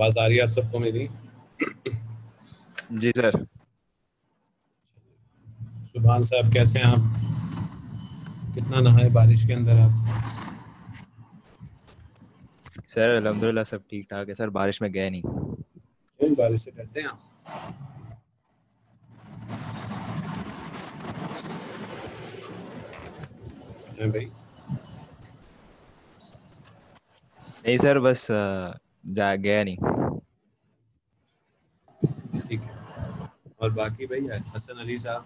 आवाज आ रही है आप सबको मेरी? जी सर। सुभान साहब कैसे हैं आप? कितना नहाए बारिश के अंदर आप? सर अल्हम्दुलिल्लाह सब ठीक ठाक है सर, बारिश में गए नहीं। क्यों बारिश से डरते हैं आप? हैं भाई? नहीं सर, बस जा गया नहीं। ठीक है। और बाकी भाई हसन अली साहब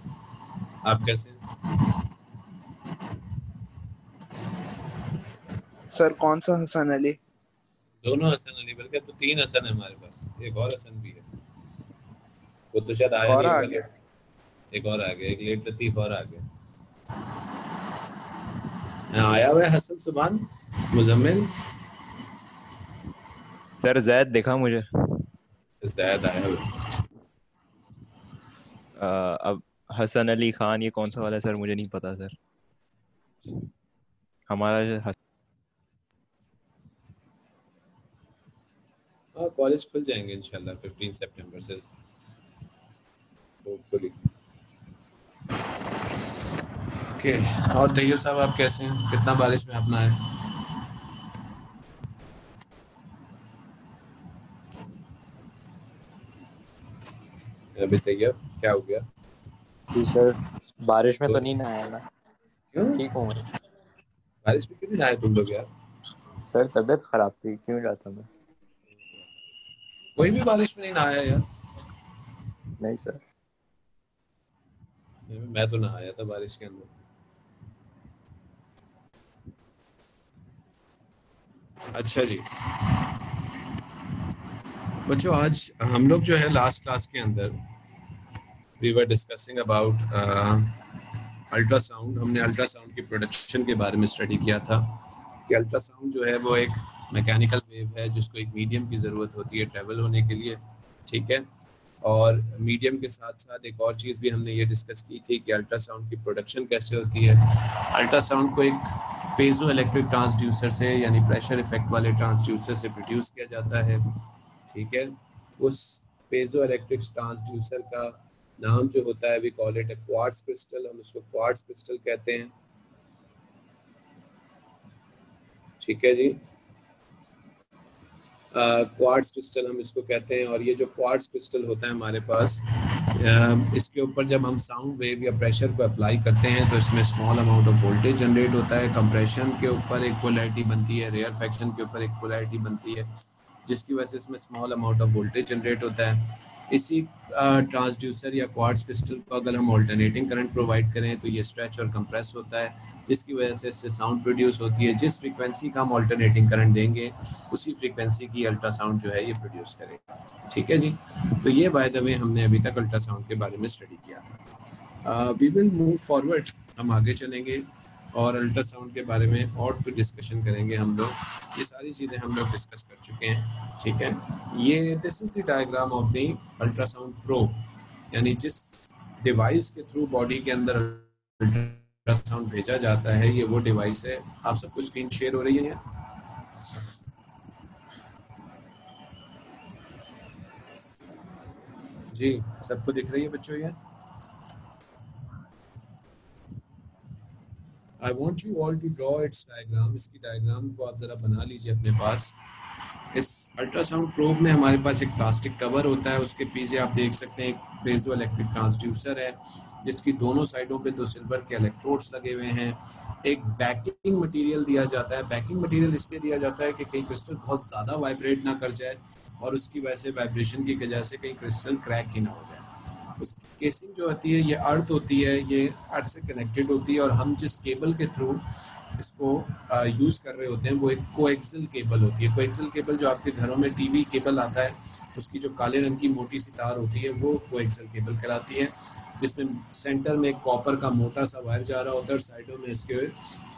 आप कैसे हैं? सर कौन सा हसन अली? दोनों हसन अली, बल्कि तो तीन हसन है हमारे पास, एक और हसन भी है। वो तो शायद एक आया और नहीं आ होगा, गया। एक और आ गया, एक लेट लतीफ और आ गया। हाँ, आया हुआ है हसन सुभान मुजम्मिल। सर जैद देखा मुझे। जैद आया हुआ है। अब हसन अली खान ये कौन सा वाला है सर, मुझे नहीं पता सर। हमारा हाँ, कॉलेज खुल जाएंगे इंशाल्लाह 15 सितंबर से होपफुली। ओके। और तैयब साहब आप कैसे हैं? कितना बारिश में अपना है? अभी तैयब क्या हो गया? जी सर, बारिश में तो तो नहीं नहाया मैं। क्यों ठीक हूँ मैं। बारिश में क्यों नहीं आए तुम लोग यार? सर तबीयत खराब थी, क्यों जाता मैं। कोई भी बारिश में नहीं नहाया यार? नहीं सर। मैं तो नहाया था बारिश के अंदर। अच्छा जी बच्चों, आज हम लोग जो है लास्ट क्लास के अंदर we were discussing about ultrasound. हमने अल्ट्रासाउंड की प्रोडक्शन के बारे में स्टडी किया था कि अल्ट्रासाउंड जो है वो एक मैकेनिकल वेव है जिसको एक मीडियम की ज़रूरत होती है ट्रैवल होने के लिए, ठीक है। और मीडियम के साथ साथ एक और चीज़ भी हमने ये डिस्कस की थी कि अल्ट्रासाउंड की प्रोडक्शन कैसे होती है। अल्ट्रासाउंड को एक पेजो इलेक्ट्रिक ट्रांसड्यूसर से यानी प्रेशर इफेक्ट वाले ट्रांसड्यूसर से प्रोड्यूस किया जाता है, ठीक है। उस पेजो इलेक्ट्रिक ट्रांसड्यूसर का नाम जो होता है we call it quartz crystal, हम उसको क्वार्ट्ज क्रिस्टल कहते हैं, ठीक है जी। क्वार्ट्ज क्रिस्टल हम इसको कहते हैं। और ये जो क्वार्ट्ज क्रिस्टल होता है हमारे पास, इसके ऊपर जब हम साउंड वेव या प्रेशर को अप्लाई करते हैं तो इसमें small amount of voltage generate होता है। कंप्रेशन के ऊपर एक पोलैरिटी बनती है, रेयर फैक्शन के ऊपर एक पोलैरिटी बनती है, जिसकी वजह से इसमें small amount of voltage generate होता है। इसी ट्रांसड्यूसर या क्वार्ट्ज क्रिस्टल को अगर हम ऑल्टरनेटिंग करंट प्रोवाइड करें तो ये स्ट्रेच और कंप्रेस होता है, जिसकी वजह से इससे साउंड प्रोड्यूस होती है। जिस फ्रीक्वेंसी का हम ऑल्टरनेटिंग करंट देंगे उसी फ्रीक्वेंसी की अल्ट्रासाउंड जो है ये प्रोड्यूस करेगा, ठीक है जी। तो ये बाय द वे हमने अभी तक अल्ट्रासाउंड के बारे में स्टडी किया था। वी विल मूव फॉरवर्ड, हम आगे चलेंगे और अल्ट्रासाउंड के बारे में और कुछ डिस्कशन करेंगे हम लोग। ये सारी चीज़ें हम लोग डिस्कस कर चुके हैं, ठीक है। ये this is the diagram of the ultrasound probe, यानी जिस डिवाइस के थ्रू बॉडी के अंदर अल्ट्रासाउंड भेजा जाता है, ये वो डिवाइस है। आप सबको स्क्रीन शेयर हो रही है? जी सबको दिख रही है बच्चों? ये I want you all to draw its diagram. इसकी डायग्राम को आप ज़रा बना लीजिए अपने पास। इस अल्ट्रासाउंड प्रोब में हमारे पास एक प्लास्टिक कवर होता है, उसके पीछे आप देख सकते हैं एक पेजो इलेक्ट्रिक ट्रांसड्यूसर है जिसकी दोनों साइडों पे 2 सिल्वर के इलेक्ट्रोड्स लगे हुए हैं। एक बैकिंग मटेरियल दिया जाता है। बैकिंग मटेरियल इसलिए दिया जाता है कि कहीं क्रिस्टल बहुत ज़्यादा वाइब्रेट ना कर जाए और उसकी वजह से वाइब्रेशन की वजह से कहीं क्रिस्टल क्रैक ही ना हो जाए। उसकी केसिंग जो होती है ये अर्थ होती है, ये अर्थ से कनेक्टेड होती है और हम जिस केबल के थ्रू इसको यूज़ कर रहे होते हैं वो एक कोएक्सियल केबल होती है। कोएक्सियल केबल जो आपके घरों में टीवी केबल आता है उसकी जो काले रंग की मोटी सी तार होती है वो कोएक्सियल केबल कहलाती है, जिसमें सेंटर में एक कॉपर का मोटा सा वायर जा रहा होता है और साइडों में इसके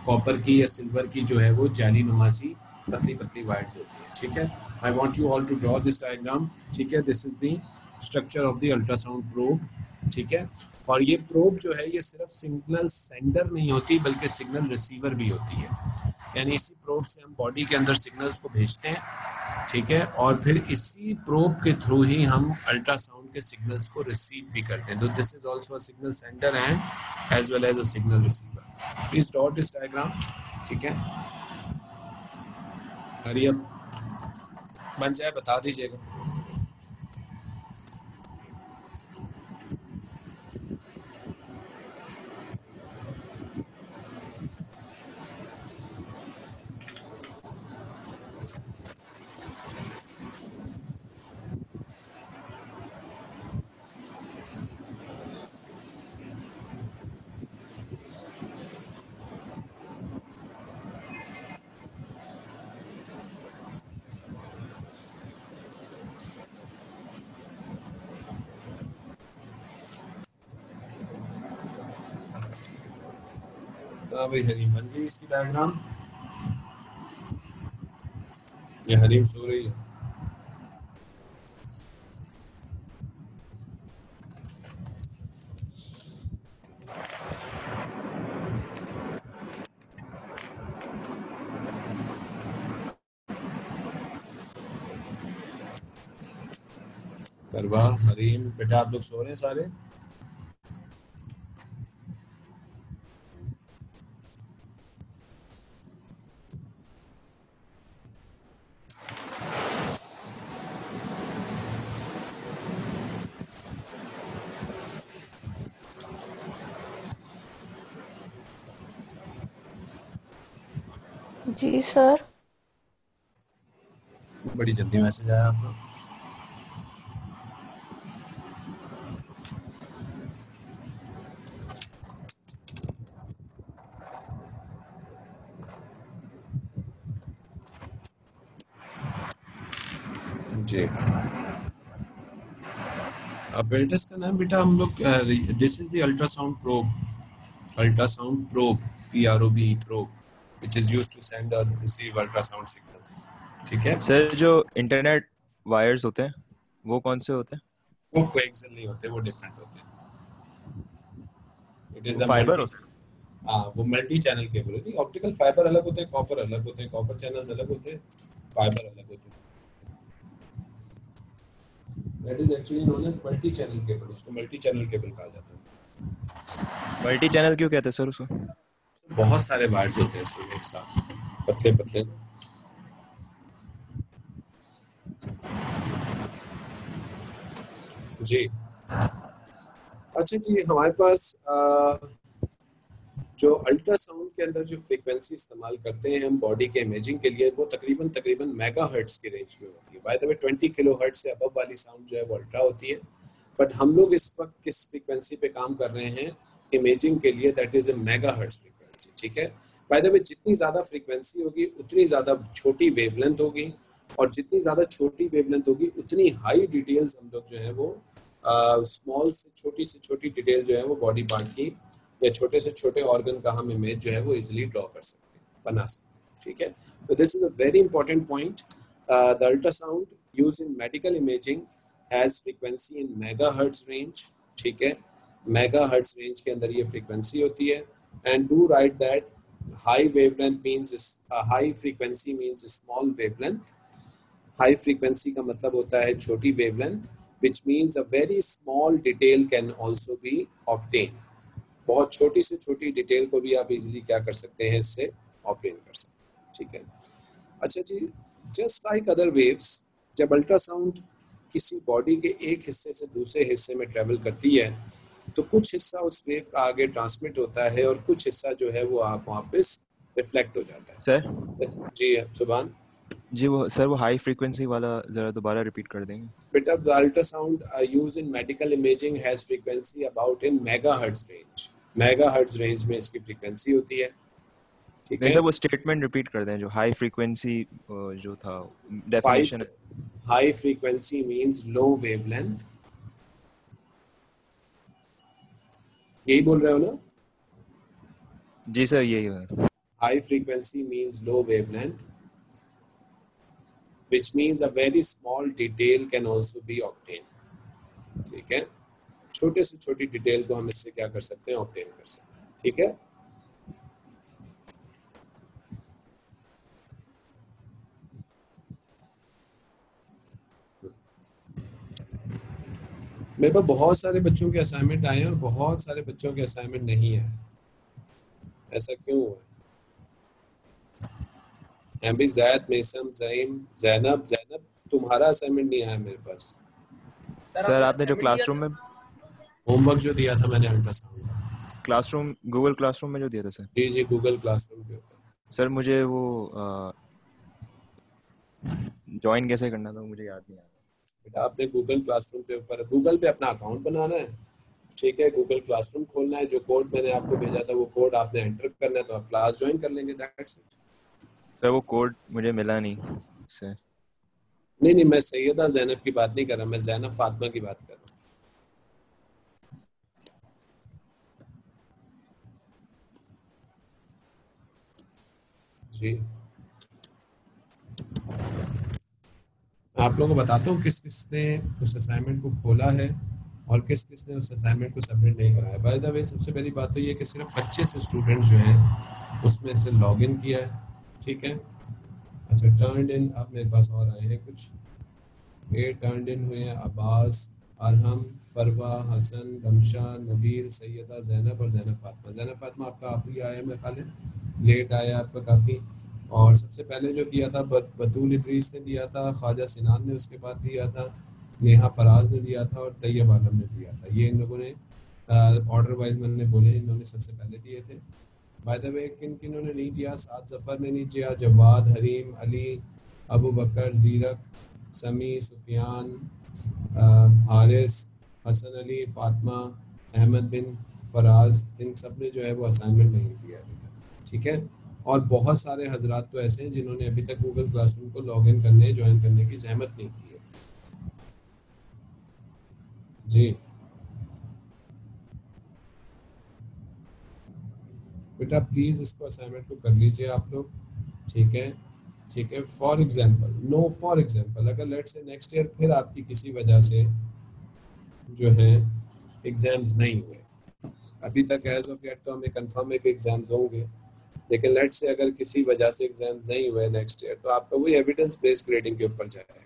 कॉपर की या सिल्वर की जो है वो जाली नुमासी पतली पतली वायर्स होती है, ठीक है। I want you all to draw this diagram, ठीक है। This is the structure of the ultrasound probe, ठीक है। और ये प्रोब जो है ये सिर्फ सिग्नल सेंडर नहीं होती बल्कि सिग्नल रिसीवर भी होती है, यानी इसी प्रोब से हम बॉडी के अंदर सिग्नल्स को भेजते हैं ठीक है, और फिर इसी प्रोब के थ्रू ही हम अल्ट्रासाउंड के सिग्नल्स को रिसीव भी करते हैं। तो this is also a signal sender and as well as a signal receiver. Please draw this diagram. ठीक है, हरी अब बन जाए बता दीजिएगा। तो भाई हरीम बन गई इसकी डायग्राम। ये हरीम सो रही है। करवा हरीम बेटा आप लोग सो रहे हैं सारे। जी सर। बड़ी जल्दी मैसेज आया आपका। जी, अपेरेटस का नाम बेटा हम लोग, this is the ultrasound probe. Ultrasound probe, PROB probe, which is used to send or receive ultrasound signals। ठीक है, सर जो इंटरनेट वायर्स होते हैं वो कौन से होते हैं? वो कोएक्सियल नहीं होते, वो डिफरेंट होते हैं। इट इज वो अ फाइबर मल्टी, होते हैं? हाँ वो मल्टी चैनल केबल होती है। ऑप्टिकल फाइबर अलग होते हैं, कॉपर अलग होते हैं, कॉपर चैनल्स अलग होते हैं, फाइबर अलग होते हैं। That is actually known as multi channel cable, उसको मल्टी चैनल केबल कहा जाता है। मल्टी चैनल क्यों कहते हैं सर उसको? बहुत सारे वायर्स होते हैं इसमें एक साथ, पतले पतले। जी, अच्छा जी, हमारे पास जो अल्ट्रासाउंड के अंदर जो फ्रीक्वेंसी इस्तेमाल करते हैं हम बॉडी के इमेजिंग के लिए, वो तकरीबन तकरीबन मेगाहर्ट्ज की रेंज में होती है। बाय द वे 20 किलोहर्ट्ज से अबव वाली साउंड जो है वो अल्ट्रा होती है। बट हम लोग इस वक्त किस फ्रीक्वेंसी पे काम कर रहे हैं इमेजिंग के लिए, that is a megahertz frequency. ठीक है, बाय द वे जितनी ज़्यादा फ्रीक्वेंसी होगी उतनी ज़्यादा छोटी वेवलेंथ होगी, और जितनी ज़्यादा छोटी वेवलेंथ होगी उतनी हाई डिटेल्स हम लोग जो है वो स्मॉल से छोटी डिटेल जो है वो बॉडी पार्ट की या छोटे से छोटे ऑर्गन का हम इमेज जो है वो इजीली ड्रॉ कर सकते हैं, बना सकते हैं। ठीक है, तो this is a very important point. The ultrasound use in medical imaging has frequency in megahertz range. ठीक है, मेगाहर्ट्ज रेंज के अंदर ये फ्रीक्वेंसी होती है। And do right that high wavelength means, high frequency means small wavelength. High frequency का मतलब होता है छोटी wavelength, which means a very small detail can also be obtained। बहुत छोटी से छोटी डिटेल को भी आप इजीली क्या कर सकते हैं, इससे ऑब्टेन कर सकते हैं। ठीक है, अच्छा जी, जस्ट लाइक अदर वेव्स, जब अल्ट्रासाउंड किसी बॉडी के एक हिस्से से दूसरे हिस्से में ट्रेवल करती है तो कुछ हिस्सा उस वेव का आगे ट्रांसमिट होता है और कुछ हिस्सा जो है वो आप वापस रिफ्लेक्ट हो जाता सर है। जी सुभान जी, वो सर वो हाई फ्रीक्वेंसी वाला जरा दोबारा रिपीट कर देंगे? bit of the ultrasound used in medical imaging has frequency about in megahertz range। megahertz range में इसकी frequency होती है। ठीक नहीं है, सर, वो स्टेटमेंट रिपीट कर दें जो हाई फ्रीक्वेंसी जो था फाइव डेफिनेशन है। high frequency means low wavelength। यही बोल रहे हो ना? जी सर, यही है। high frequency means low wavelength, which means a very small detail can also be obtained। ठीक है, छोटे से छोटी डिटेल को हम इससे क्या कर सकते हैं, ऑब्टेन कर सकते हैं। ठीक है, मेरे पास बहुत सारे बच्चों के असाइनमेंट आए हैं और बहुत सारे बच्चों के असाइनमेंट नहीं है। ऐसा क्यों हुआ है? भी जैद, मेसम, जहीम, जैनब। जैनब, तुम्हारा असाइनमेंट नहीं आया मेरे पास। सर आपने जो क्लासरूम में होमवर्क जो दिया था मैंने अल्ट्रासाउंड। गूगल क्लासरूम में जो दिया था सर। जी जी, गूगल क्लासरूम के ऊपर। सर मुझे वो ज्वाइन कैसे करना था मुझे याद नहीं आ रहा। बेटा आपने गूगल क्लासरूम के ऊपर गूगल पे अपना अकाउंट बनाना है, ठीक है। गूगल क्लासरूम खोलना है, जो कोड मैंने आपको भेजा था वो कोड आपने एंटर करना है, तो आप क्लास ज्वाइन कर लेंगे, दैट्स इट। सर वो कोड मुझे मिला नहीं सर। नहीं नहीं, मैं सैयदा जैनब की बात नहीं कर रहा, मैं जैनब फातिमा की बात कर रहा हूँ। जी, आप लोगों को बताता हूँ किस किस ने उस असाइनमेंट को खोला है और किस किस ने उस असाइनमेंट को सबमिट नहीं कराया। बाय द वे, सबसे पहली बात तो ये कि सिर्फ 25 स्टूडेंट जो हैं उसमें से लॉग इन किया है, ठीक है। अच्छा, टर्न इन अब मेरे पास और आए हैं कुछ। ये टर्न इन हुए हैं अब्बास, अरहम, फरवा, हसन, रमशा, नबील, सैयदा, जैनब और जैनब फातिमा। जैनब फातिमा आपका आप ही आया है, मैं ख्याल है लेट आया आपका काफ़ी। और सबसे पहले जो दिया था बतूल इदरीस ने दिया था, ख्वाजा सिनान ने उसके बाद दिया था, नेहा फराज ने दिया था और तैयब आलम ने दिया था। ये इन लोगों ने ऑर्डर वाइज मैंने बोले, इन्होंने सबसे पहले दिए थे। बाय द वे, किन किन ने नहीं दिया? साद जफ़र ने नहीं दिया, जवाद, हरीम, अली, अबू बकर, जीरक, समी, सुफियान, हारिस, हसन अली, फातिमा, अहमद बिन फराज, इन सब ने जो है वो असाइनमेंट नहीं दिया अभी तक, ठीक है। और बहुत सारे हजरात तो ऐसे हैं जिन्होंने अभी तक गूगल क्लासरूम को लॉग इन करने, ज्वाइन करने की जहमत नहीं की है। जी बेटा, प्लीज़ इसको असाइनमेंट को कर लीजिए आप लोग, ठीक है। ठीक है, for example, no for example, अगर लेट्स से नेक्स्ट ईयर फिर आपकी किसी वजह से जो है एग्जाम्स नहीं हुए, अभी तक एज ऑफ येट तो हमें कंफर्म है कि एग्जाम्स होंगे, लेकिन लेट्स से अगर किसी वजह से एग्जाम्स नहीं हुए नेक्स्ट ईयर, तो आपका वही एविडेंस बेस्ड ग्रेडिंग के ऊपर जाएगा।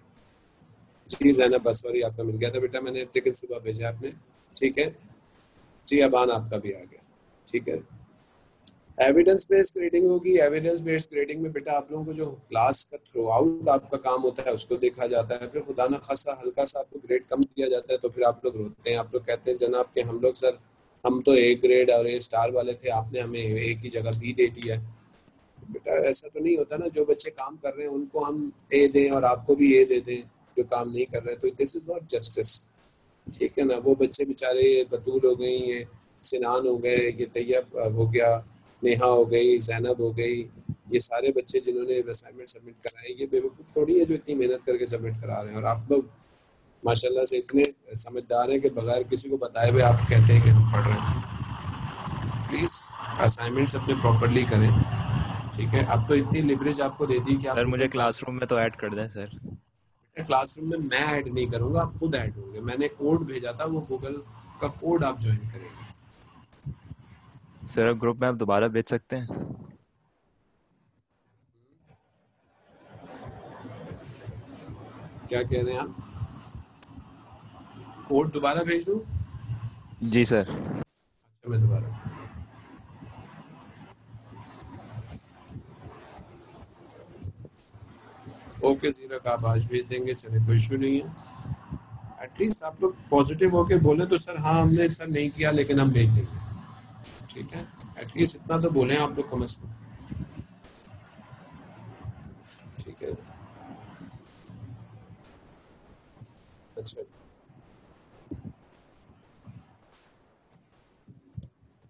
जी जैनब बसवरी आपका मिल गया था बेटा, मैंने लेकिन सुबह भेजा आपने, ठीक है। जी अबान आपका भी आ गया, ठीक है। एविडेंस बेस्ड ग्रेडिंग होगी। एविडेंस बेस्ड ग्रेडिंग में बेटा आप लोगों को जो क्लास का थ्रू आउट आपका काम होता है उसको देखा जाता है, फिर खुदा ना खासा हल्का सा आपको ग्रेड कम दिया जाता है तो फिर आप लोग रोते हैं, आप लोग कहते हैं जनाब कि हम लोग सर हम तो ए ग्रेड और ए स्टार वाले थे, आपने हमें ए की जगह बी दे दिया। बेटा ऐसा तो नहीं होता ना, जो बच्चे काम कर रहे हैं उनको हम ए दें और आपको भी ए दे दें जो काम नहीं कर रहे, तो दिस इज नॉट जस्टिस, ठीक है ना। वो बच्चे बेचारे, बतूल हो गई, ये सिनान हो गए, ये तैयब हो गया, नेहा हो गई, जैनब हो गई, ये सारे बच्चे जिन्होंने असाइनमेंट सबमिट कराए, ये बेवकूफ़ थोड़ी है जो इतनी मेहनत करके सबमिट करा रहे हैं। और आप लोग माशाल्लाह से इतने समझदार हैं कि बगैर किसी को बताए हुए आप कहते हैं कि हम पढ़ रहे हैं। प्लीज़ असाइनमेंट्स अपने प्रॉपरली करें, ठीक है। अब तो इतनी लिवरेज आपको दे दी कि आप सर मुझे क्लासरूम में तो ऐड कर दें सर। क्लासरूम में मैं ऐड नहीं करूंगा, आप खुद ऐड होंगे। मैंने कोड भेजा था, वो गूगल का कोड आप ज्वाइन करेंगे। सर अब ग्रुप में आप दोबारा भेज सकते हैं। क्या कह रहे हैं आप? कोड दोबारा भेज दूं? जी सर। अच्छा, मैं दोबारा, ओके जीरक आप आज भेज देंगे, चले कोई इशू नहीं है। एटलीस्ट आप लोग पॉजिटिव होके बोले तो सर हाँ हमने सर नहीं किया लेकिन हम भेज देंगे, ठीक है। एटलीस्ट इतना तो बोले आप लोग कम से कम, ठीक है। अच्छा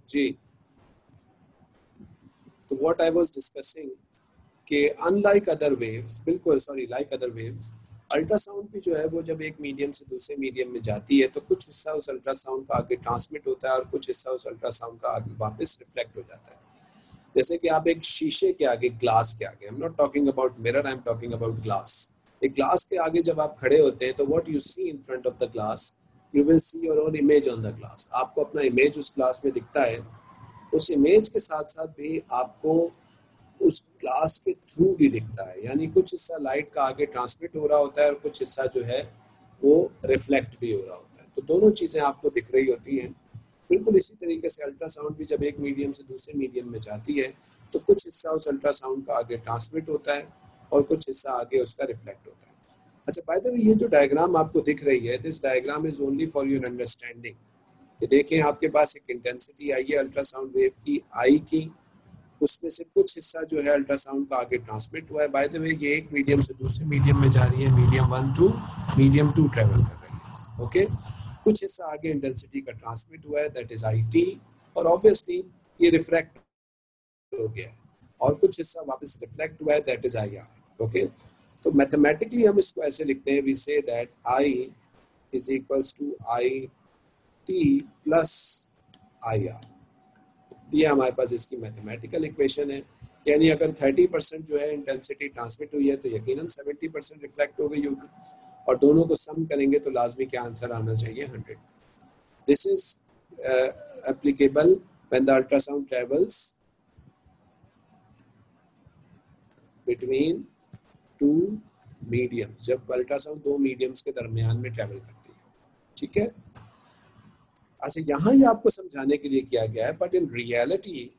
जी, तो व्हाट आई वाज डिस्कसिंग कि अनलाइक अदर वेव्स, बिल्कुल sorry, like other waves, ultrasound भी जो है वो जब एक मीडियम से दूसरे मीडियम में जाती है तो कुछ हिस्सा उस अल्ट्रासाउंड का आगे ट्रांसमिट होता है और कुछ हिस्सा उस अल्ट्रासाउंड का आगे वापस रिफ्लेक्ट हो जाता है। जैसे कि आप एक शीशे के आगे, ग्लास के आगे, I am not talking about mirror, I am talking about glass. एक ग्लास के आगे जब आप खड़े होते हैं तो what you see in front of the glass, you will see your own image on the glass. आपको अपना इमेज उस ग्लास में दिखता है, उस इमेज के साथ साथ भी आपको उस ग्लास के थ्रू भी दिखता है, यानी कुछ हिस्सा लाइट का आगे ट्रांसमिट हो रहा होता है और कुछ हिस्सा जो है वो रिफ्लेक्ट भी हो रहा होता है। तो दोनों चीज़ें आपको दिख रही होती हैं। बिल्कुल इसी तरीके से अल्ट्रासाउंड भी जब एक मीडियम से दूसरे मीडियम में जाती है तो कुछ हिस्सा उस अल्ट्रासाउंड का आगे ट्रांसमिट होता है और कुछ हिस्सा आगे उसका रिफ्लेक्ट होता है। अच्छा, बाय द वे ये जो डायग्राम आपको दिख रही है, this diagram is only for your understanding. ये देखें, आपके पास एक इंटेंसिटी आई है अल्ट्रासाउंड वेव की आई की, उसमें से कुछ हिस्सा जो है अल्ट्रासाउंड का आगे ट्रांसमिट हुआ है। बाय द वे ये एक मीडियम से दूसरे मीडियम में जा रही है, मीडियम 1 टू मीडियम 2 ट्रेवल कर रही है। ओके, कुछ हिस्सा आगे इंटेंसिटी का ट्रांसमिट हुआ है, दैट इज आई टी, और ऑब्वियसली ये रिफ्रैक्ट हो गया है, और कुछ हिस्सा वापस रिफ्लेक्ट हुआ है, that is I R. Okay, तो मैथमेटिकली हम इसको ऐसे लिखते हैं, we say that I is equals to I T plus I R. ये हमारे पास इसकी मैथमेटिकल इक्वेशन है। यानी अगर 30% जो है इंटेंसिटी ट्रांसमिट हुई है तो यकीनन 70% रिफ्लेक्ट हो गई होगी, और दोनों को सम करेंगे तो लाजमी क्या आंसर आना चाहिए, 100। This is applicable when the ultrasound travels between two medium, जब अल्ट्रासाउंड दो मीडियम्स के दरमियान में ट्रेवल करती है। ठीक है, अच्छा यहाँ ये आपको समझाने के लिए किया गया है, बट इन रियलिटी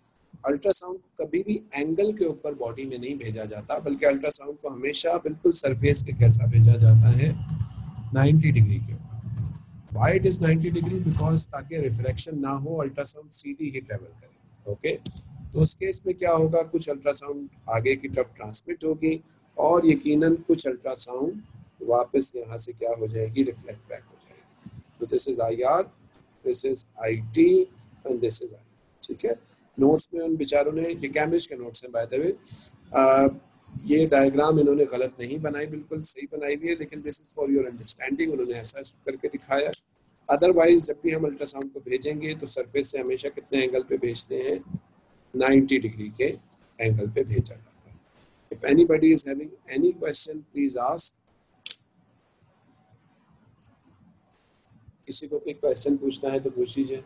अल्ट्रासाउंड कभी भी एंगल के ऊपर बॉडी में नहीं भेजा जाता, बल्कि अल्ट्रासाउंड को हमेशा बिल्कुल सरफेस के कैसा भेजा जाता है, 90 डिग्री के ऊपर। Why it is 90 degree? Because ताकि रिफ्लेक्शन ना हो, अल्ट्रासाउंड सीधी ही ट्रेवल करे। ओके, तो उस केस में क्या होगा, कुछ अल्ट्रासाउंड आगे की तरफ ट्रांसमिट होगी और यकीनन कुछ अल्ट्रासाउंड वापस यहाँ से क्या हो जाएगी, रिफ्लेक्ट बैक हो जाएगी। तो this is I are, this is I T and this is I. ठीक है, नोट्स में उन बेचारों ने, ये कैम्ब्रिज के नोट्स हैं बाय द वे, ये डायग्राम इन्होंने गलत नहीं बनाई, बिल्कुल सही बनाई हुई है, लेकिन this is for your understanding, उन्होंने ऐसा करके दिखाया। अदरवाइज जब भी हम अल्ट्रासाउंड को भेजेंगे तो सरफेस से हमेशा कितने एंगल पे भेजते हैं, 90 डिग्री के एंगल पे भेजा जाता है। If anybody is having any question please ask. किसी को कोई क्वेश्चन पूछना है तो पूछ लीजिए।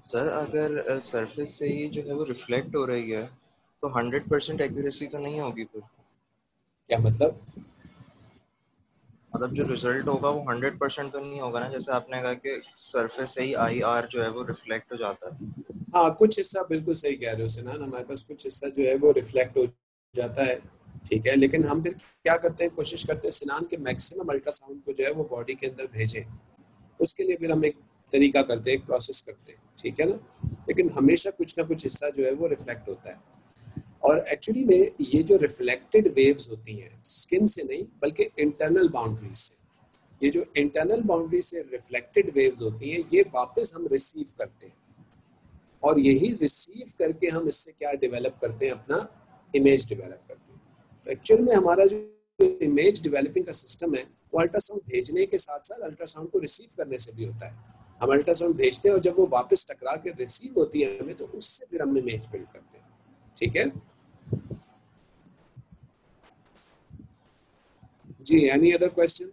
सर अगर सरफेस से ही जो है वो रिफ्लेक्ट हो रही है तो 100% एक्यूरेसी तो नहीं होगी फिर? क्या मतलब? मतलब जो रिजल्ट होगा वो 100% तो नहीं होगा ना, जैसे आपने कहा कि सरफेस से ही आई आर जो है वो रिफ्लेक्ट हो जाता है। हाँ, कुछ हिस्सा बिल्कुल सही कह रहे हो सिनान, हमारे पास कुछ हिस्सा जो है वो रिफ्लेक्ट हो जाता है। ठीक है, लेकिन हम फिर क्या करते हैं, कोशिश करते हैं सिनान के मैक्सिमम अल्ट्रासाउंड को जो है वो बॉडी के अंदर भेजें। उसके लिए फिर हम एक तरीका करते हैं, एक प्रोसेस करते हैं। ठीक है ना, लेकिन हमेशा कुछ ना कुछ हिस्सा जो है वो रिफ्लेक्ट होता है। और एक्चुअली में ये जो रिफ्लेक्टेड वेव्स होती हैं, स्किन से नहीं बल्कि इंटरनल बाउंड्रीज से, ये जो इंटरनल बाउंड्री से रिफ्लेक्टेड वेव्स होती हैं, ये वापस हम रिसीव करते हैं, और यही रिसीव करके हम इससे क्या डेवलप करते हैं, अपना इमेज डेवलप करते हैं। तो एक्चुअल में हमारा जो इमेज डेवलपिंग का सिस्टम है वो अल्ट्रासाउंड भेजने के साथ साथ अल्ट्रासाउंड को रिसीव करने से भी होता है। हम अल्ट्रासाउंड भेजते हैं और जब वो वापस टकरा के रिसीव होती है हमें, तो उससे फिर हम इमेज बिल्ड करते हैं। ठीक है जी, एनी अदर क्वेश्चन?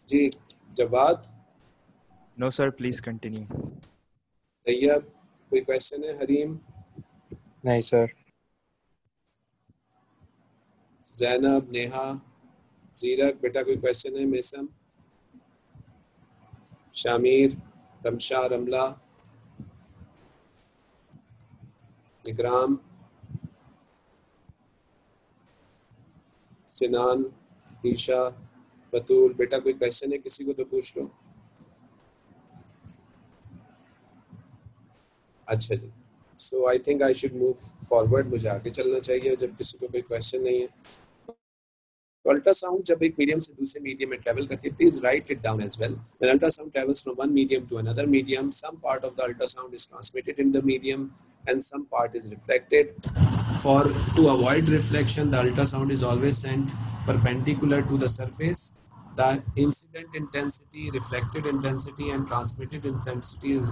जी, Jawad? No sir, please continue. Tayyab, कोई क्वेश्चन है? हरीम? नहीं सर। जैनब, नेहा, जीरक, बेटा कोई क्वेश्चन है? मेसम, शामिर, रमशा, रमला, इकराम, सिनान, ईशा, बतूल, बेटा कोई क्वेश्चन है किसी को तो पूछ लो। अच्छा जी, so I think I should move forward, मुझे आगे चलना चाहिए जब किसी को कोई क्वेश्चन नहीं है। अल्ट्रासाउंड जब एक मीडियम से दूसरे मीडियम में ट्रैवल करती है, please write it down as well. When ultrasound travels from one medium to another medium, some part of the ultrasound is transmitted in the medium and some part is reflected. To avoid reflection, the ultrasound is always sent perpendicular to the surface. The incident intensity, reflected intensity and transmitted intensity is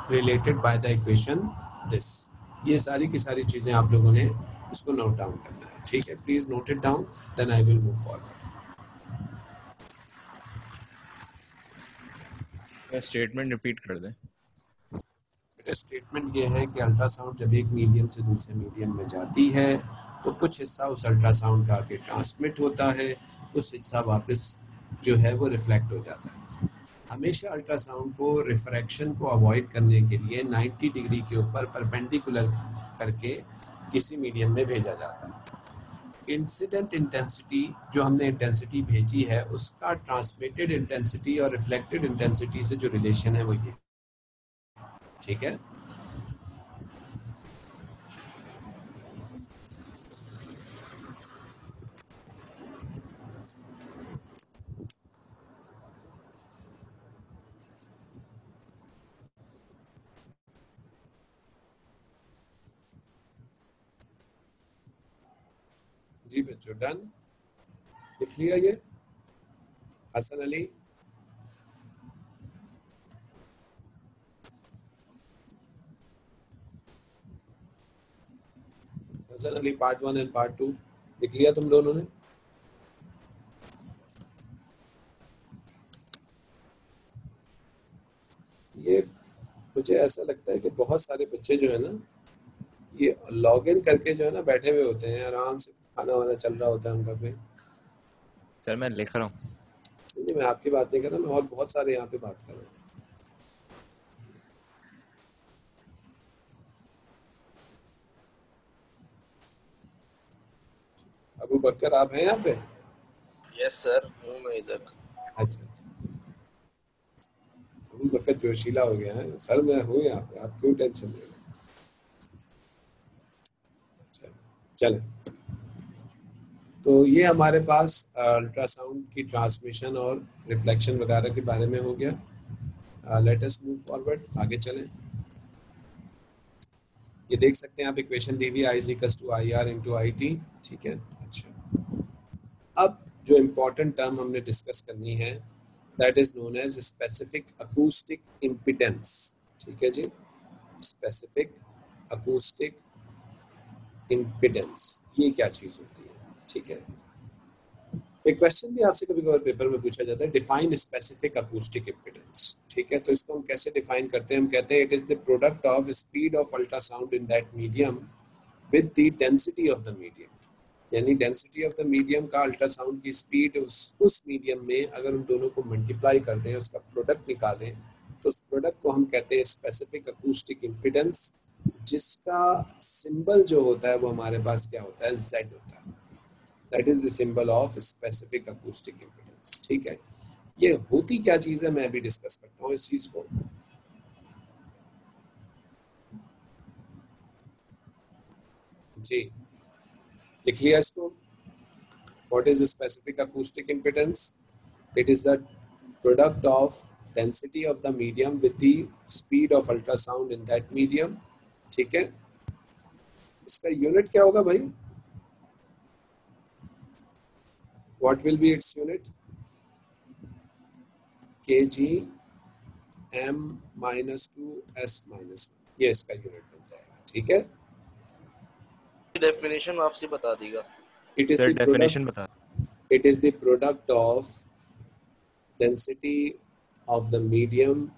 related by the equation this. ये सारी की सारी चीजें आप लोगों ने इसको note down करना है। ठीक है, please note it down, then I will move forward. Statement repeat कर दें। स्टेटमेंट ये है कि अल्ट्रासाउंड जब एक मीडियम से दूसरे मीडियम में जाती है तो कुछ हिस्सा उस अल्ट्रासाउंड का आगे ट्रांसमिट होता है, कुछ हिस्सा वापस जो है वो रिफ्लेक्ट हो जाता है। हमेशा अल्ट्रासाउंड को रिफ्रैक्शन को अवॉइड करने के लिए 90 डिग्री के ऊपर परपेंडिकुलर करके किसी मीडियम में भेजा जाता है। इंसिडेंट इंटेंसिटी जो हमने इंटेंसिटी भेजी है उसका ट्रांसमिटेड इंटेंसिटी और रिफ्लेक्टेड इंटेंसिटी से जो रिलेशन है वो ये, ठीक है। जी बच्चों, डन, लिख लिया ये। Hasan Ali, Hasan Ali part 1 and part 2 लिख लिया तुम दोनों ने? ये मुझे ऐसा लगता है कि बहुत सारे बच्चे जो है ना ये लॉग इन करके जो है ना बैठे हुए होते हैं, आराम से खाना वाना चल रहा होता है उनका पे। सर मैं लिख रहा हूँ। नहीं, मैं आपकी बात नहीं कर रहा, मैं और बहुत सारे यहाँ पे बात कर रहा हूँ। अबू बकर आप हैं यहाँ पे? यस सर, हूँ मैं इधर। अच्छा, अबू बकर जोशीला हो गया है। सर मैं हूँ यहाँ पे, आप क्यों टेंशन ले रहे हैं? चले, तो ये हमारे पास अल्ट्रासाउंड की ट्रांसमिशन और रिफ्लेक्शन वगैरह के बारे में हो गया। लेट अस मूव फॉरवर्ड, आगे चलें। ये देख सकते हैं आप इक्वेशन दी हुई I is equals to I R into I T, ठीक है। अच्छा, अब जो इम्पोर्टेंट टर्म हमने डिस्कस करनी है that is known as specific acoustic impedance, ठीक है जी। स्पेसिफिक अकूस्टिक इम्पिडेंस, ये क्या चीज़ होती है, ठीक है। एक क्वेश्चन भी आपसे कभी कभार पेपर में पूछा जाता है, डिफाइन स्पेसिफिक अकूस्टिक इम्पिडेंस, ठीक है। तो इसको हम कैसे डिफाइन करते हैं? हम कहते हैं it is the product of speed of ultrasound in that medium with the density of the medium, यानी डेंसिटी ऑफ द मीडियम का अल्ट्रासाउंड की स्पीड उस मीडियम में अगर उन दोनों को मल्टीप्लाई कर दें, उसका प्रोडक्ट निकालें, तो उस प्रोडक्ट को हम कहते हैं स्पेसिफिक अकूस्टिक इम्पिडेंस, जिसका सिंबल जो होता है वो हमारे पास क्या होता है? Z होता है। That is the symbol of specific acoustic impedance, ठीक है। ये होती क्या चीज़ है मैं अभी डिस्कस करता हूँ इस चीज़ को। जी लिख लिया इसको। What is specific acoustic impedance? It is the product of density of the medium with the speed of ultrasound in that medium, ठीक है। इसका यूनिट क्या होगा भाई? What will be its unit? kg m minus 2 s minus 1, ये इसका unit बन जाएगा, ठीक है। डेफिनेशन आपसे बता देगा। It is sir the definition product, बता। it is the product of density of the medium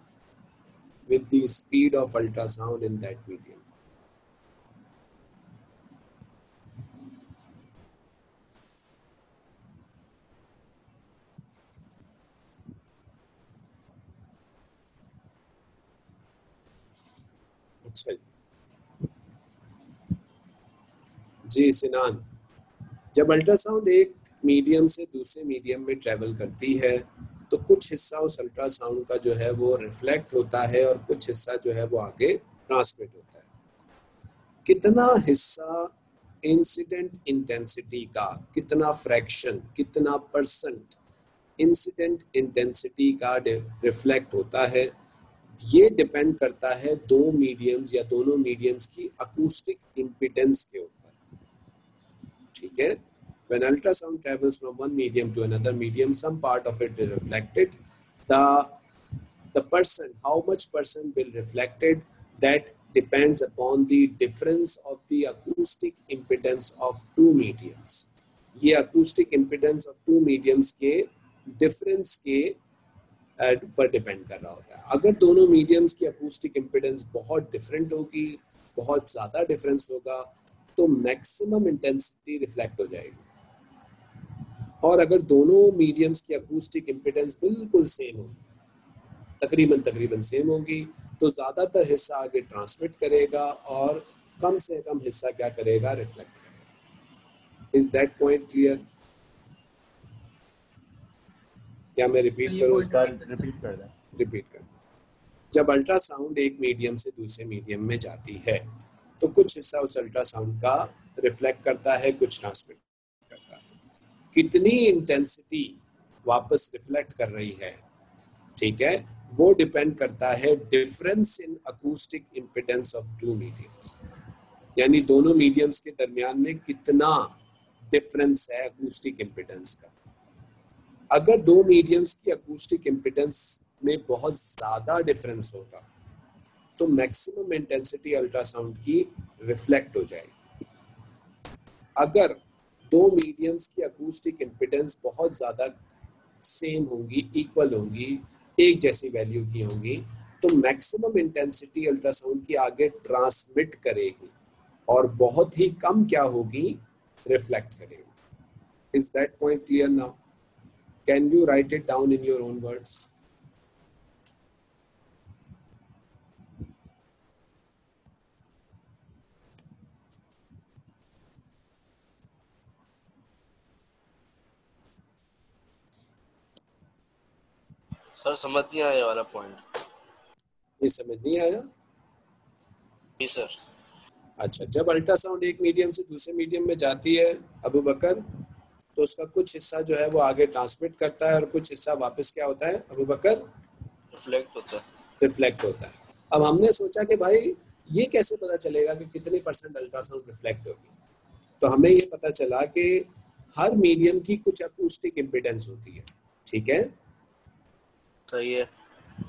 with the speed of ultrasound in that medium. अच्छा जी सिनान, जब अल्ट्रासाउंड एक मीडियम से दूसरे मीडियम में ट्रेवल करती है तो कुछ हिस्सा उस अल्ट्रासाउंड का जो है वो रिफ्लेक्ट होता है और कुछ हिस्सा जो है वो आगे ट्रांसमिट होता है। कितना हिस्सा इंसिडेंट इंटेंसिटी का, कितना फ्रैक्शन, कितना परसेंट इंसिडेंट इंटेंसिटी का रिफ्लेक्ट होता है, ये डिपेंड करता है दो मीडियम्स या दोनों मीडियम्स की अकूस्टिक इम्पिडेंस के ऊपर, ठीक है। When ultrasound travels from one medium to another medium, some part of it is reflected. The percent, how much percent will reflected, that depends upon the difference of the acoustic impedance of two mediums. ये acoustic impedance of two mediums के difference के पर depend कर रहा होता है। अगर दोनों मीडियम्स की अकूस्टिक इम्पिडेंस बहुत डिफरेंट होगी, बहुत ज़्यादा डिफरेंस होगा, तो मैक्सिमम इंटेंसिटी रिफ्लेक्ट हो जाएगी। और अगर दोनों मीडियम्स की अकूस्टिक इम्पिडेंस बिल्कुल सेम होगी, तकरीबन सेम होगी, तो ज़्यादातर हिस्सा आगे ट्रांसमिट करेगा और कम से कम हिस्सा क्या करेगा, रिफ्लेक्ट करेगा। Is that point clear? क्या मैं रिपीट करूँ? रिपीट कर दें। रिपीट कर। जब अल्ट्रासाउंड एक मीडियम से दूसरे मीडियम में जाती है तो कुछ हिस्सा उस अल्ट्रासाउंड का रिफ्लेक्ट करता है, कुछ ट्रांसमिट करता है। कितनी इंटेंसिटी वापस रिफ्लेक्ट कर रही है, ठीक है, वो डिपेंड करता है difference in acoustic impedance of two mediums, यानी दोनों मीडियम्स के दरमियान में कितना डिफरेंस है अकूस्टिक इम्पिडेंस का। अगर दो मीडियम्स की अकूस्टिक इम्पिडेंस में बहुत ज़्यादा डिफरेंस होगा तो मैक्सिमम इंटेंसिटी अल्ट्रासाउंड की रिफ्लेक्ट हो जाएगी। अगर दो मीडियम्स की अकूस्टिक इम्पिडेंस बहुत ज़्यादा सेम होंगी, इक्वल होंगी, एक जैसी वैल्यू की होंगी, तो मैक्सिमम इंटेंसिटी अल्ट्रासाउंड की आगे ट्रांसमिट करेगी और बहुत ही कम क्या होगी, रिफ्लेक्ट करेगी। Is that point clear now? Can you right it down in your own words? Sir समझ नहीं आया ये वाला पॉइंट। ये समझ नहीं आया? जी सर। अच्छा, जब अल्ट्रासाउंड एक मीडियम से दूसरे मीडियम में जाती है अबू बकर, तो उसका कुछ हिस्सा जो है वो आगे ट्रांसमिट करता है और कुछ हिस्सा वापस क्या होता है अबू बकर, रिफ्लेक्ट होता है। रिफ्लेक्ट होता है। अब हमने सोचा कि भाई ये कैसे पता चलेगा कि कितनी परसेंट अल्ट्रासाउंड रिफ्लेक्ट होगी, तो हमें ये पता चला कि हर मीडियम की कुछ अकूस्टिक इम्पिडेंस होती है, ठीक है। सही है।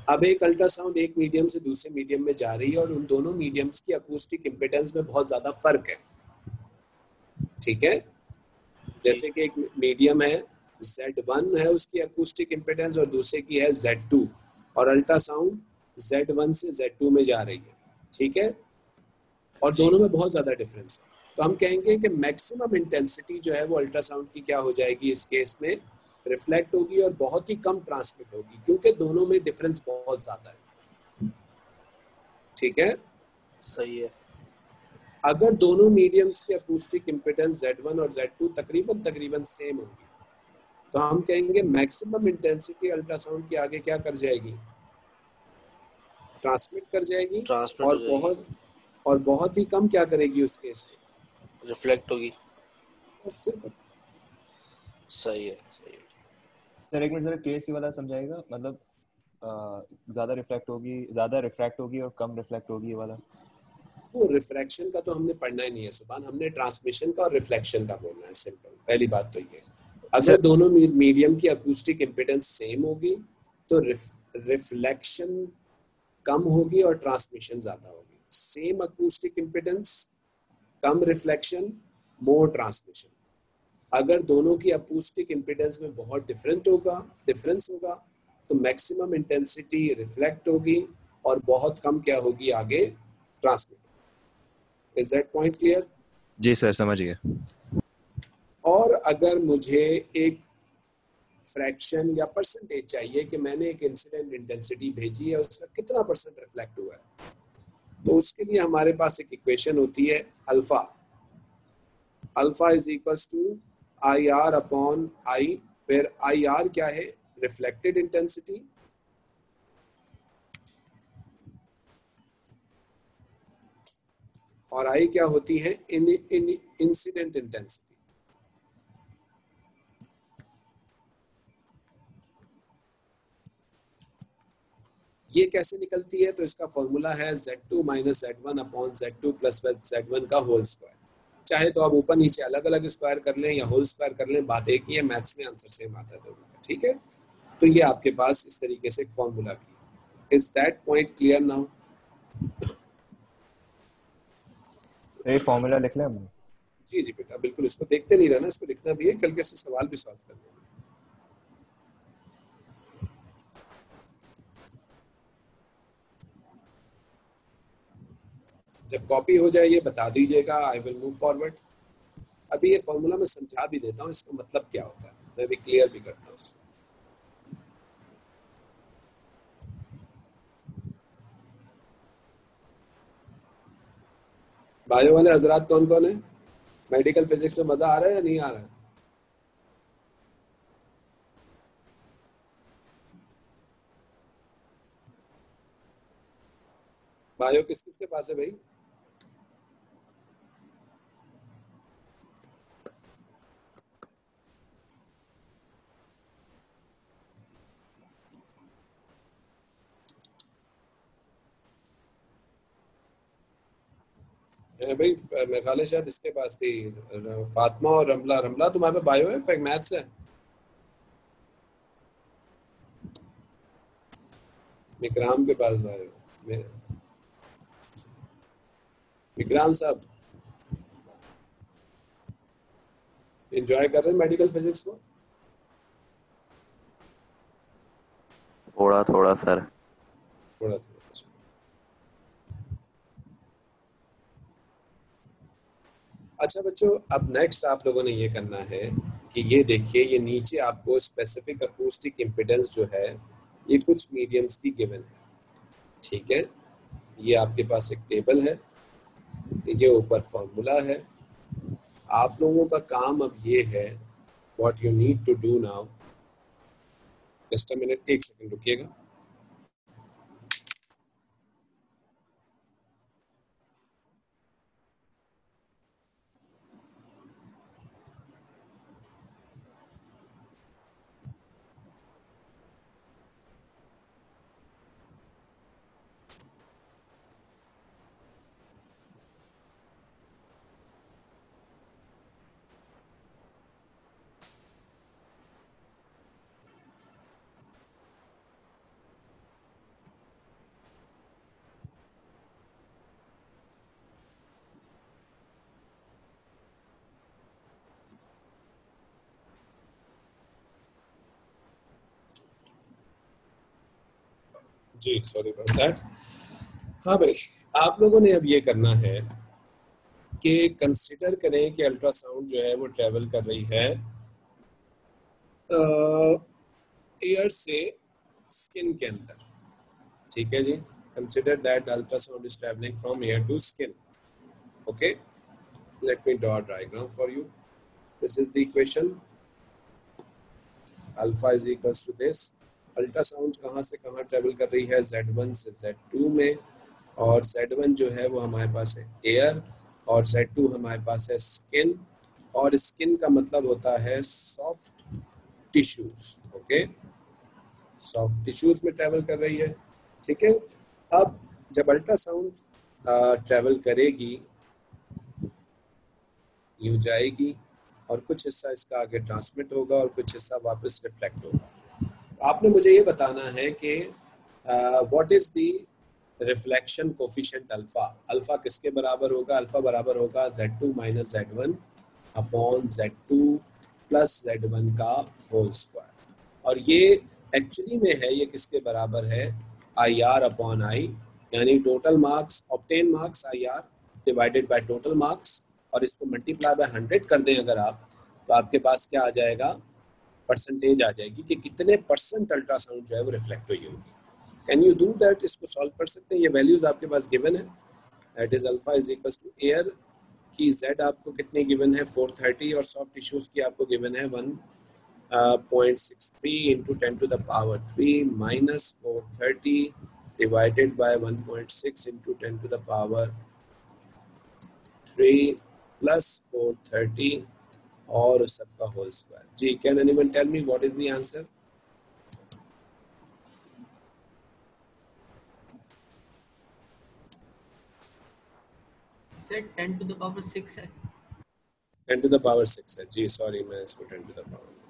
अब एक अल्ट्रासाउंड एक मीडियम से दूसरे मीडियम में जा रही है और उन दोनों मीडियम्स की अकूस्टिक इम्पिडेंस में बहुत ज्यादा फर्क है, ठीक है। जैसे कि एक मीडियम है Z1 है उसकी अकूस्टिक इम्पिडेंस और दूसरे की है Z2, और अल्ट्रासाउंड Z1 से Z2 में जा रही है, ठीक है, और दोनों में बहुत ज्यादा डिफरेंस है। तो हम कहेंगे कि मैक्सिमम इंटेंसिटी जो है वो अल्ट्रासाउंड की क्या हो जाएगी, इस केस में रिफ्लेक्ट होगी और बहुत ही कम ट्रांसमिट होगी, क्योंकि दोनों में डिफरेंस बहुत ज्यादा है, ठीक है। सही है। अगर दोनों मीडियम्स की अकूस्टिक इम्पिडेंस Z1 और Z2 तकरीबन सेम होगी, तो हम कहेंगे मैक्सिमम इंटेंसिटी अल्ट्रासाउंड की आगे क्या कर जाएगी, ट्रांसमिट कर जाएगी, ट्रांसमिट हो जाएगी और बहुत ही कम क्या करेगी उस केस में, रिफ्लेक्ट होगी। बस सिंपल। सही है सही है। सर एक मिनट सर, केस वाला समझाएगा, मतलब ज्यादा रिफ्रैक्ट होगी और कम रिफ्लेक्ट होगी, ये वाला। वो रिफ्रैक्शन का तो हमने पढ़ना ही नहीं है सुभान, हमने ट्रांसमिशन का और रिफ्लेक्शन का बोलना है, सिंपल। पहली बात तो ये, अगर दोनों मीडियम की अकूस्टिक इम्पिडेंस सेम होगी तो रिफ्लेक्शन कम होगी और ट्रांसमिशन ज्यादा होगी। सेम अकूस्टिक इम्पिडेंस, कम रिफ्लेक्शन, मोर ट्रांसमिशन। अगर दोनों की अकूस्टिक इम्पिडेंस में बहुत डिफरेंस होगा तो मैक्सिमम इंटेंसिटी रिफ्लेक्ट होगी और बहुत कम क्या होगी, आगे transmit. Is that point clear? जी सर, समझ गए। और अगर मुझे एक फ्रैक्शन या परसेंटेज चाहिए कि मैंने एक इंसिडेंट इंटेंसिटी भेजी है, उसका कितना परसेंट रिफ्लेक्ट हुआ है, तो उसके लिए हमारे पास एक इक्वेशन होती है alpha is equals to IR upon I, फिर IR क्या है, रिफ्लेक्टेड इंटेंसिटी, और I क्या होती है, इंसिडेंट इंटेंसिटी। ये कैसे निकलती है, तो इसका फॉर्मूला है Z2 minus Z1 upon Z2 plus Z1 का होल स्क्वायर। चाहे तो आप ऊपर नीचे अलग अलग स्क्वायर कर लें या होल स्क्वायर कर लें, बात एक ही है, मैथ्स में आंसर सेम आता है दोनों का, ठीक है। तो ये आपके पास इस तरीके से एक फॉर्मूला भी है। Is that point clear now? एक फॉर्मूला लिख लें हमने। जी जी बेटा, बिल्कुल, इसको देखते नहीं रहना, इसको लिखना भी है, कल के से सवाल भी सॉल्व करना है। जब कॉपी हो जाए ये बता दीजिएगा, आई विल मूव फॉरवर्ड। अभी ये फॉर्मूला मैं समझा भी देता हूँ इसका मतलब क्या होता है, मैं भी क्लियर भी करता हूँ उसको। बायो वाले हजरात कौन कौन है? मेडिकल फिजिक्स में मजा आ रहा है या नहीं आ रहा है? बायो किस किस के पास है भाई? भाई मेरे ख्याल है शायद इसके पास थी, फातिमा और रमला। रमला तुम्हारे पे बायो है, फिर मैथ्स है। विक्राम के पास बायो। विक्राम साहब एंजॉय कर रहे हैं मेडिकल फिजिक्स को? थोड़ा थोड़ा सर। थोड़ा थोड़ा। अच्छा बच्चों, अब नेक्स्ट आप लोगों ने ये करना है कि ये देखिए, ये नीचे आपको स्पेसिफिक अकूस्टिक इम्पिडेंस जो है ये कुछ मीडियम्स की गिवन है, ठीक है। ये आपके पास एक टेबल है, ये ऊपर फॉर्मूला है। आप लोगों का काम अब ये है, what you need to do now, just a minute, एक सेकंड रुकिएगा। जी सॉरी फॉर दैट। हाँ भाई, आप लोगों ने अब ये करना है कि कंसिडर करें कि अल्ट्रासाउंड जो है वो ट्रेवल कर रही है एयर से स्किन के अंदर, ठीक है जी। Consider that ultrasound is travelling from air to skin. Okay, let me draw diagram for you. This is the equation, alpha is equals to this. Ultrasound कहाँ से कहाँ ट्रेवल कर रही है? Z1 से Z2 में, और Z1 जो है वो हमारे पास है एयर, और Z2 हमारे पास है स्किन, और स्किन का मतलब होता है soft tissues. Okay, soft tissues में ट्रेवल कर रही है, ठीक है। अब जब अल्ट्रासाउंड ट्रेवल करेगी, यूँ जाएगी, और कुछ हिस्सा इसका आगे ट्रांसमिट होगा और कुछ हिस्सा वापस रिफ्लेक्ट होगा। आपने मुझे ये बताना है कि what is the reflection coefficient alpha. Alpha किसके बराबर होगा? अल्फा बराबर होगा Z2 minus Z1 upon Z2 plus Z1 का होल स्क्वायर। और ये एक्चुअली में है, ये किसके बराबर है? IR अपॉन I, यानी total marks, obtain marks IR divided by total marks, और इसको मल्टीप्लाई बाय 100 कर दें अगर आप, तो आपके पास क्या आ जाएगा? परसेंटेज आ जाएगी कि कितने परसेंट अल्ट्रासाउंड जो है वो रिफ्लेक्ट हुई होगी। Can you do that? इसको सॉल्व कर सकते हैं? ये वैल्यूज आपके पास गिवन है, that is alpha is equal to air की Z आपको कितनी गिवन है? 430, और सॉफ्ट टिश्यूज की आपको गिवन है 1.63 into 10 to the power 3 minus 430 divided by 1.6 into 10 to the power 3 plus 430 और सबका होल स्क्वायर। जी, can anyone tell me what is the answer? Sir 10 to the power 6 है। 10 टू द पावर 6 है जी, sorry, मैं इसको 10 to the power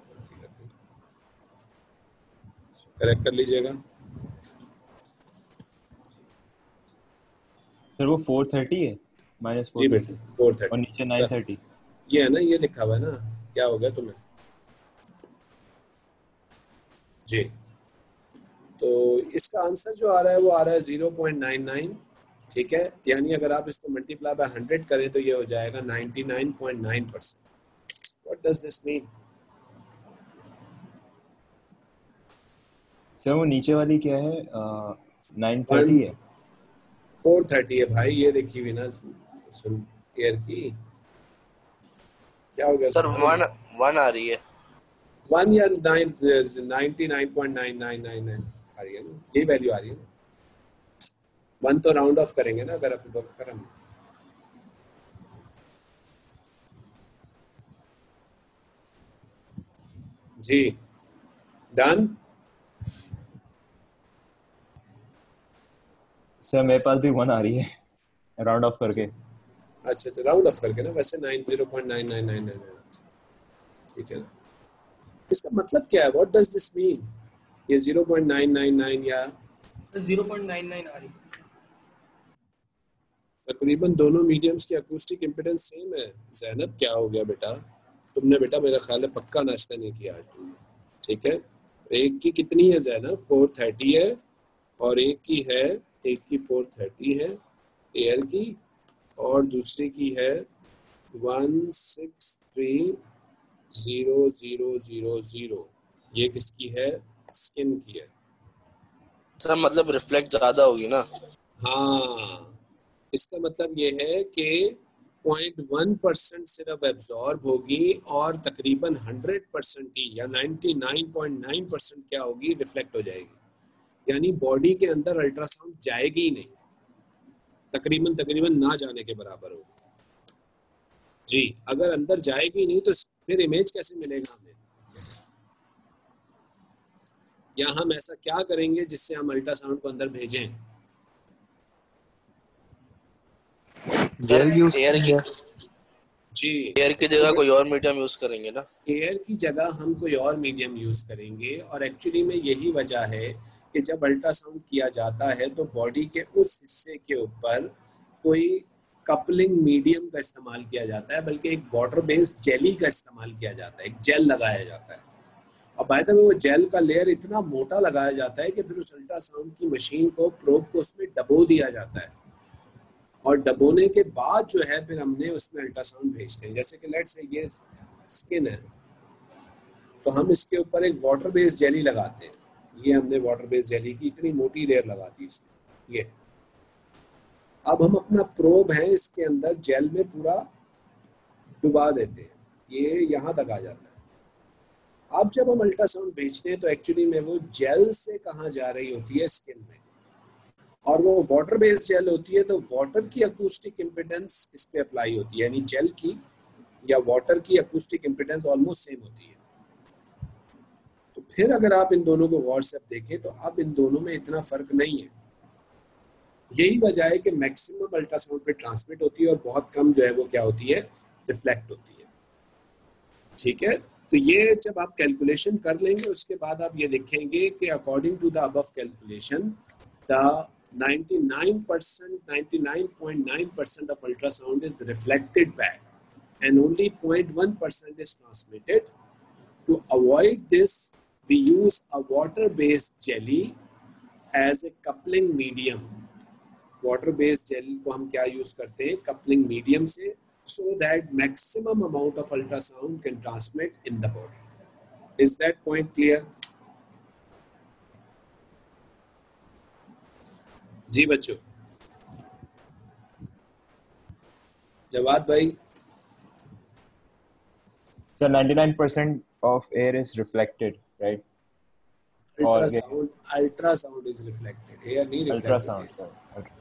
correct कर लीजिएगा। Sir वो 430 है माइनस जी 430 बिल्कुल 430 और नीचे 930। ये है ना, ये लिखा हुआ है ना, क्या हो गया तुम्हें? जी, तो इसका आंसर जो आ रहा है वो आ रहा है 0.99 ठीक है, यानी अगर आप इसको मल्टीप्लाई बाय 100 करें तो ये हो जाएगा 99.9%. What does this mean? Sir वो नीचे वाली क्या है? 930 है। 430 है भाई, ये देखी हुई ना सुन एयर की, क्या हो गया सर 1 आ रही है। 1 या 99.9999 आ रही है ना, यही वैल्यू आ रही है ना. 1 तो राउंड ऑफ करेंगे ना अगर अपने डॉक्टर हम. जी डन. सर मेरे पास भी 1 आ रही है राउंड ऑफ करके। अच्छा तो राउंड ऑफ करके ना, वैसे 90.9999. ठीक है, इसका मतलब क्या है? What does this mean? ये 0.999 या 0.99 आ रही है। तकरीबन दोनों मीडियम्स की अकूस्टिक इम्पीडेंस सेम है. ज़ैनब क्या हो गया बेटा? तुमने बेटा मेरा ख्याल है पक्का नाश्ता नहीं किया आज तुमने. ठीक है, एक की कितनी है ज़ैनब? 430 है, और एक की 430 है एयर की, और दूसरी की है 1630000. ये किसकी है? स्किन की है. सर मतलब रिफ्लेक्ट ज्यादा होगी ना। हाँ, इसका मतलब ये है कि 0.1% सिर्फ एब्जॉर्ब होगी और तकरीबन 100% ही या 99.9% क्या होगी? रिफ्लेक्ट हो जाएगी. यानी बॉडी के अंदर अल्ट्रासाउंड जाएगी ही नहीं, तकरीबन ना जाने के बराबर होगी. जी, अगर अंदर जाएगी नहीं तो फिर इमेज कैसे मिलेगा हमें? या हम ऐसा क्या करेंगे जिससे हम अल्ट्रासाउंड को अंदर भेजें? सर यूज एयर की जी, एयर की जगह कोई और मीडियम यूज करेंगे ना। एयर की जगह हम कोई और मीडियम यूज करेंगे, और एक्चुअली में यही वजह है कि जब अल्ट्रासाउंड किया जाता है तो बॉडी के उस हिस्से के ऊपर कोई कपलिंग मीडियम का इस्तेमाल किया जाता है, बल्कि एक वाटर बेस्ड जेली का इस्तेमाल किया जाता है. एक जेल लगाया जाता है, और बाय द वे वो जेल का लेयर इतना मोटा लगाया जाता है कि फिर उस अल्ट्रासाउंड की मशीन को, प्रोब को उसमें डबो दिया जाता है, और डबोने के बाद जो है फिर हमने उसमें अल्ट्रासाउंड भेजते हैं. जैसे कि लेट्स से ये स्किन है, तो हम इसके ऊपर एक वाटर बेस्ड जेली लगाते हैं. ये हमने वाटर बेस्ड जेली की इतनी मोटी लेयर लगा दी इसमें. ये अब हम अपना प्रोब है इसके अंदर जेल में पूरा डुबा देते हैं, ये यहाँ तक आ जाता है. अब जब हम अल्ट्रासाउंड भेजते हैं तो एक्चुअली में वो जेल से कहाँ जा रही होती है? स्किन में, और वो वाटर बेस्ड जेल होती है, तो वाटर की अकूस्टिक इम्पिडेंस इस पे अप्लाई होती है, यानी जेल की या वाटर की अकूस्टिक इम्पिडेंस ऑलमोस्ट सेम होती है. तो फिर अगर आप इन दोनों को गौर से देखें तो अब इन दोनों में इतना फर्क नहीं है. यही वजह है कि मैक्सिमम अल्ट्रासाउंड पे ट्रांसमिट होती है और बहुत कम जो है वो क्या होती है? रिफ्लेक्ट होती है. ठीक है, तो ये जब आप कैलकुलेशन कर लेंगे उसके बाद आप ये देखेंगे कि according to the above calculation the 99.9% of ultrasound is reflected back and only 0.1% is transmitted. To avoid this, we use a water-based jelly as a coupling medium. Water-based jelly को हम क्या use करते हैं? Coupling medium से, so that maximum amount of ultrasound can transmit in the body. Is that point clear? जी बच्चों, जवाब भाई. Sir 99% of air is reflected, right? Ultrasound is reflected. Air नहीं reflected. Ultrasound, sir. Okay.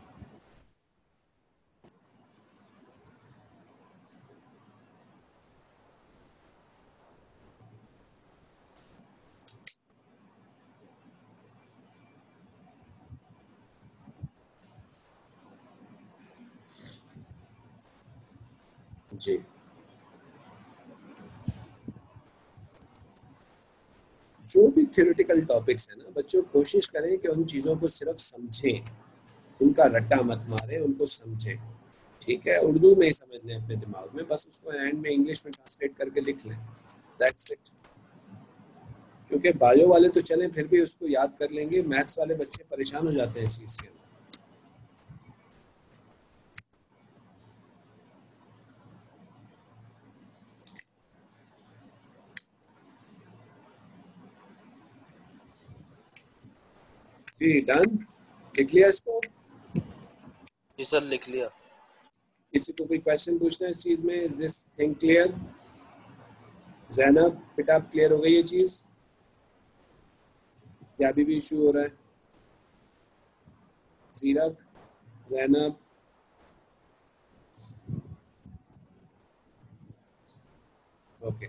जी, जो भी theoretical topics है ना बच्चों, कोशिश करें कि उन चीज़ों को सिर्फ समझें, उनका रट्टा मत मारें, उनको समझें. ठीक है, उर्दू में ही समझ लें अपने दिमाग में, बस उसको एंड में इंग्लिश में ट्रांसलेट करके लिख लें. That's it. क्योंकि बायो वाले तो चलें फिर भी उसको याद कर लेंगे, मैथ्स वाले बच्चे परेशान हो जाते हैं इस चीज़ के अंदर. जी डन, लिख लिया इसको। जी सर लिख लिया। किसी को कोई क्वेश्चन पूछना है इस चीज में? Is this thing clear? Zainab बेटा क्लियर हो गई ये चीज या अभी भी इशू हो रहा है? जीरक, जैनब, ओके।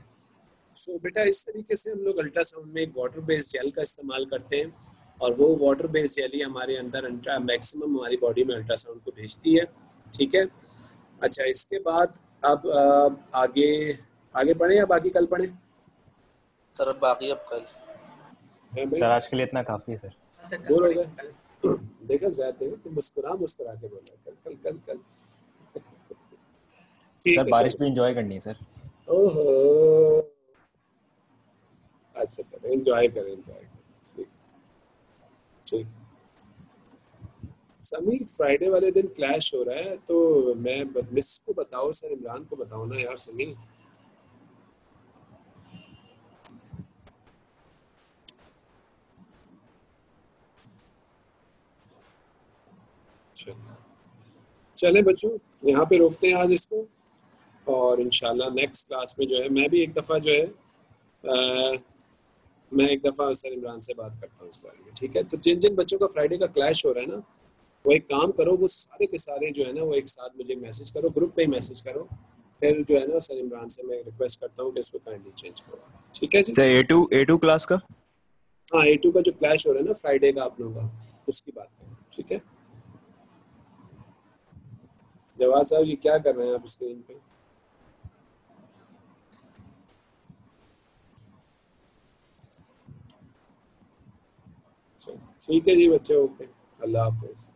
सो बेटा इस तरीके से हम लोग अल्ट्रासाउंड में एक वाटर बेस्ड जेल का इस्तेमाल करते हैं और वो वाटर बेस्ड जेल ही हमारे अंदर मैक्सिमम हमारी बॉडी में अल्ट्रासाउंड को भेजती है, ठीक है। अच्छा इसके बाद अब आगे आगे बढ़े या बाकी कल पढ़े? सर अब बाकी अब कल। है भाई? सर आज के लिए इतना काफी है सर। सर कल बोर हो पढ़ेंगे गए? कल। देखा ज्यादा तो मुस्कुरा मुस्कुरा के बोला कल कल कल कल। ठीक सर है बारिश चलो। भी एंजॉय करनी है सर। ओहो अच्छा चलो एंजॉय करें ठीक ठीक। समीर फ्राइडे वाले दिन क्लैश हो रहा है तो मैं मिस को बताओ सर, इमरान को बताओ ना यार समीर। चले बच्चों यहाँ पे रोकते हैं आज इसको और इंशाल्लाह नेक्स्ट क्लास में जो है मैं भी एक दफ़ा जो है मैं एक दफ़ा सर इमरान से बात करता हूँ इस बारे में, ठीक है। तो जिन जिन बच्चों का फ्राइडे का क्लैश हो रहा है ना वो एक काम करो, वो सारे के सारे जो है ना वो एक साथ मुझे मैसेज करो, ग्रुप पे ही मैसेज करो, फिर जो है ना सर इमरान से मैं रिक्वेस्ट करता हूँ कि इसको काइंडली चेंज करो, ठीक है जी। सर A2 क्लास का? हाँ A2 का जो क्लैश हो रहा है ना फ्राइडे का आप लोगों का उसकी बात करो, ठीक है। जवाब साहब ये क्या कर रहे हैं आप स्क्रीन पे? ठीक है जी बच्चे, ओके, अल्लाह हाफिज।